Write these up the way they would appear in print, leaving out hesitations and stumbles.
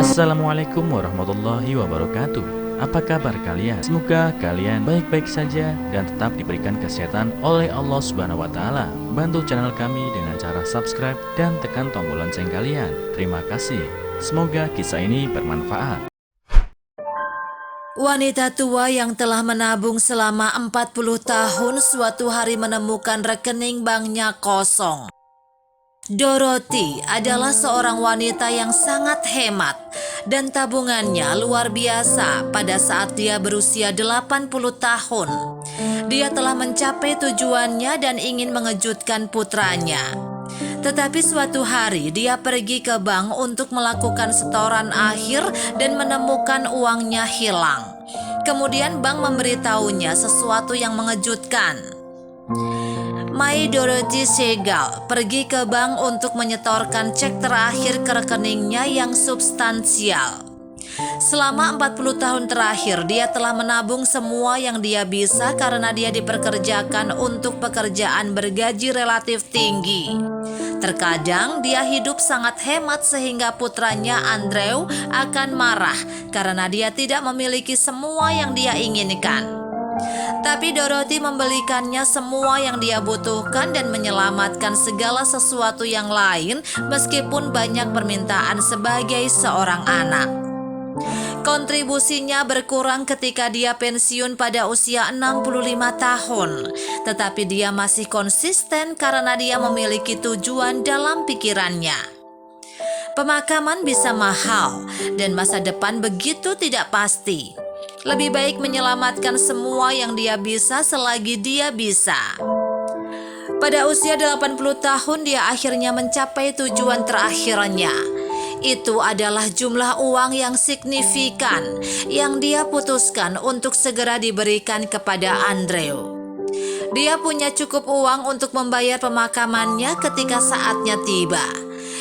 Assalamualaikum warahmatullahi wabarakatuh. Apa kabar kalian? Semoga kalian baik-baik saja dan tetap diberikan kesehatan oleh Allah Subhanahu wa Ta'ala. Bantu channel kami dengan cara subscribe dan tekan tombol lonceng kalian. Terima kasih. Semoga kisah ini bermanfaat. Wanita tua yang telah menabung selama 40 tahun suatu hari menemukan rekening banknya kosong. Dorothy adalah seorang wanita yang sangat hemat dan tabungannya luar biasa pada saat dia berusia 80 tahun. Dia telah mencapai tujuannya dan ingin mengejutkan putranya. Tetapi suatu hari dia pergi ke bank untuk melakukan setoran akhir dan menemukan uangnya hilang. Kemudian bank memberitahunya sesuatu yang mengejutkan. Mai Dorothy Segal pergi ke bank untuk menyetorkan cek terakhir ke rekeningnya yang substansial. Selama 40 tahun terakhir dia telah menabung semua yang dia bisa karena dia diperkerjakan untuk pekerjaan bergaji relatif tinggi. Terkadang dia hidup sangat hemat sehingga putranya Andrew akan marah karena dia tidak memiliki semua yang dia inginkan. Tapi Dorothy membelikannya semua yang dia butuhkan dan menyelamatkan segala sesuatu yang lain meskipun banyak permintaan sebagai seorang anak. Kontribusinya berkurang ketika dia pensiun pada usia 65 tahun, tetapi dia masih konsisten karena dia memiliki tujuan dalam pikirannya. Pemakaman bisa mahal dan masa depan begitu tidak pasti. Lebih baik menyelamatkan semua yang dia bisa selagi dia bisa. Pada usia 80 tahun dia akhirnya mencapai tujuan terakhirnya. Itu adalah jumlah uang yang signifikan yang dia putuskan untuk segera diberikan kepada Andrew. Dia punya cukup uang untuk membayar pemakamannya ketika saatnya tiba,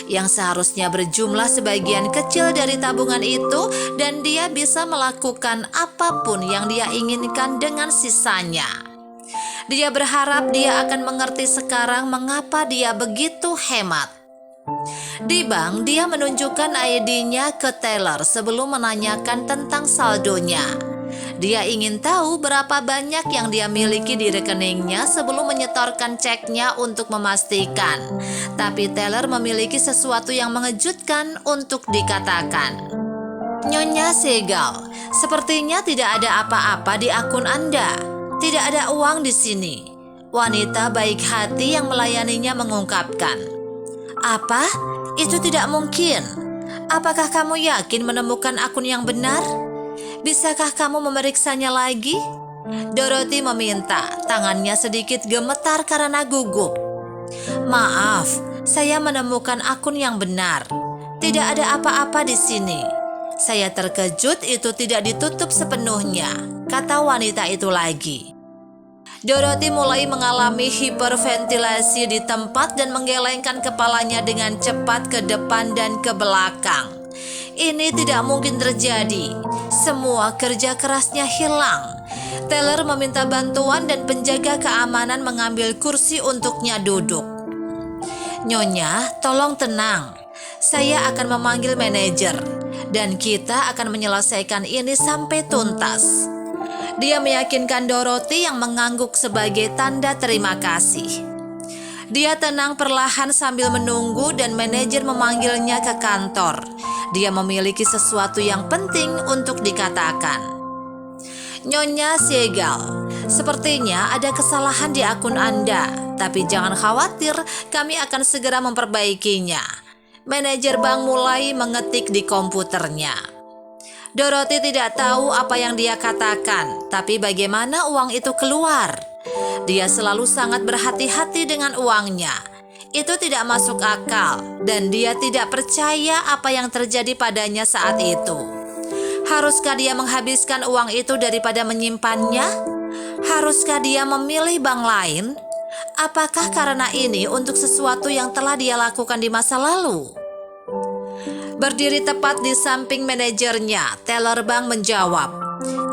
yang seharusnya berjumlah sebagian kecil dari tabungan itu, dan dia bisa melakukan apapun yang dia inginkan dengan sisanya. Dia berharap dia akan mengerti sekarang mengapa dia begitu hemat. Di bank, dia menunjukkan ID-nya ke teller sebelum menanyakan tentang saldonya. Dia ingin tahu berapa banyak yang dia miliki di rekeningnya sebelum menyetorkan ceknya untuk memastikan. Tapi teller memiliki sesuatu yang mengejutkan untuk dikatakan. Nyonya Segal, sepertinya tidak ada apa-apa di akun Anda. Tidak ada uang di sini. Wanita baik hati yang melayaninya mengungkapkan. Apa? Itu tidak mungkin. Apakah kamu yakin menemukan akun yang benar? Bisakah kamu memeriksanya lagi? Dorothy meminta, tangannya sedikit gemetar karena gugup. Maaf, saya menemukan akun yang benar. Tidak ada apa-apa di sini. Saya terkejut itu tidak ditutup sepenuhnya, kata wanita itu lagi. Dorothy mulai mengalami hiperventilasi di tempat dan menggelengkan kepalanya dengan cepat ke depan dan ke belakang. Ini tidak mungkin terjadi. Semua kerja kerasnya hilang. Teller meminta bantuan dan penjaga keamanan mengambil kursi untuknya duduk. Nyonya, tolong tenang. Saya akan memanggil manajer dan kita akan menyelesaikan ini sampai tuntas. Dia meyakinkan Dorothy yang mengangguk sebagai tanda terima kasih. Dia tenang perlahan sambil menunggu dan manajer memanggilnya ke kantor. Dia memiliki sesuatu yang penting untuk dikatakan. Nyonya Segal, sepertinya ada kesalahan di akun Anda, tapi jangan khawatir, kami akan segera memperbaikinya. Manajer bank mulai mengetik di komputernya. Dorothy tidak tahu apa yang dia katakan, tapi bagaimana uang itu keluar. Dia selalu sangat berhati-hati dengan uangnya. Itu tidak masuk akal dan dia tidak percaya apa yang terjadi padanya saat itu. Haruskah dia menghabiskan uang itu daripada menyimpannya? Haruskah dia memilih bank lain? Apakah karena ini untuk sesuatu yang telah dia lakukan di masa lalu? Berdiri tepat di samping manajernya, teller bank menjawab.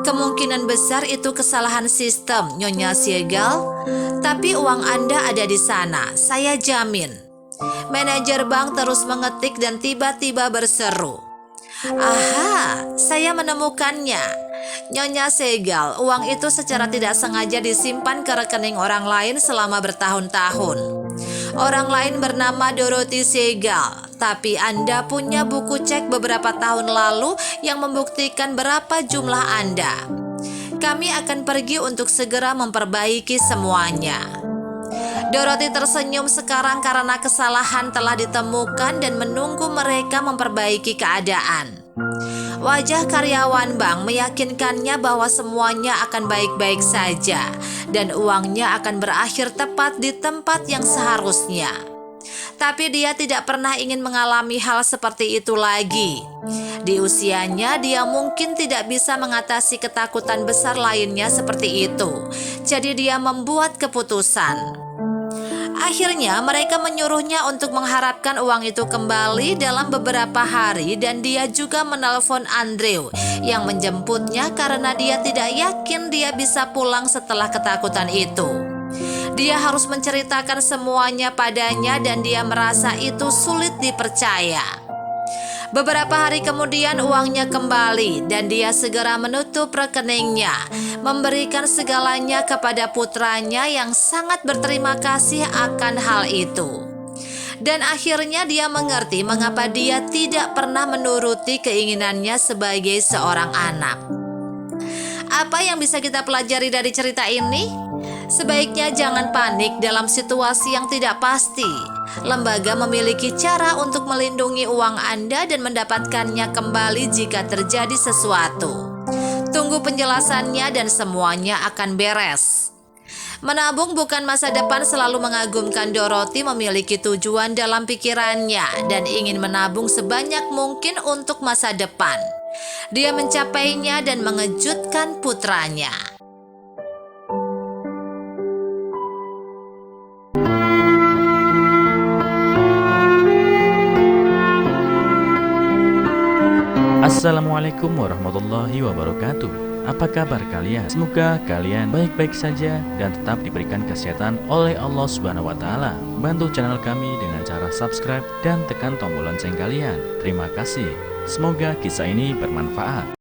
Kemungkinan besar itu kesalahan sistem, Nyonya Segal. Tapi uang Anda ada di sana, saya jamin. Manajer bank terus mengetik dan tiba-tiba berseru. Aha, saya menemukannya. Nyonya Segal, uang itu secara tidak sengaja disimpan ke rekening orang lain selama bertahun-tahun. Orang lain bernama Dorothy Segal, tapi Anda punya buku cek beberapa tahun lalu yang membuktikan berapa jumlah Anda. Kami akan pergi untuk segera memperbaiki semuanya. Dorothy tersenyum sekarang karena kesalahan telah ditemukan dan menunggu mereka memperbaiki keadaan. Wajah karyawan bank meyakinkannya bahwa semuanya akan baik-baik saja dan uangnya akan berakhir tepat di tempat yang seharusnya. Tapi dia tidak pernah ingin mengalami hal seperti itu lagi. Di usianya, dia mungkin tidak bisa mengatasi ketakutan besar lainnya seperti itu. Jadi dia membuat keputusan. Akhirnya mereka menyuruhnya untuk mengharapkan uang itu kembali dalam beberapa hari dan dia juga menelpon Andrew yang menjemputnya karena dia tidak yakin dia bisa pulang setelah ketakutan itu. Dia harus menceritakan semuanya padanya dan dia merasa itu sulit dipercaya. Beberapa hari kemudian uangnya kembali dan dia segera menutup rekeningnya, memberikan segalanya kepada putranya yang sangat berterima kasih akan hal itu. Dan akhirnya dia mengerti mengapa dia tidak pernah menuruti keinginannya sebagai seorang anak. Apa yang bisa kita pelajari dari cerita ini? Sebaiknya jangan panik dalam situasi yang tidak pasti. Lembaga memiliki cara untuk melindungi uang Anda dan mendapatkannya kembali jika terjadi sesuatu. Tunggu penjelasannya dan semuanya akan beres. Menabung bukan masa depan selalu mengagumkan Dorothy memiliki tujuan dalam pikirannya dan ingin menabung sebanyak mungkin untuk masa depan. Dia mencapainya dan mengejutkan putranya. Assalamualaikum warahmatullahi wabarakatuh. Apa kabar kalian? Semoga kalian baik-baik saja dan tetap diberikan kesehatan oleh Allah Subhanahu wa taala. Bantu channel kami dengan cara subscribe dan tekan tombol lonceng kalian. Terima kasih. Semoga kisah ini bermanfaat.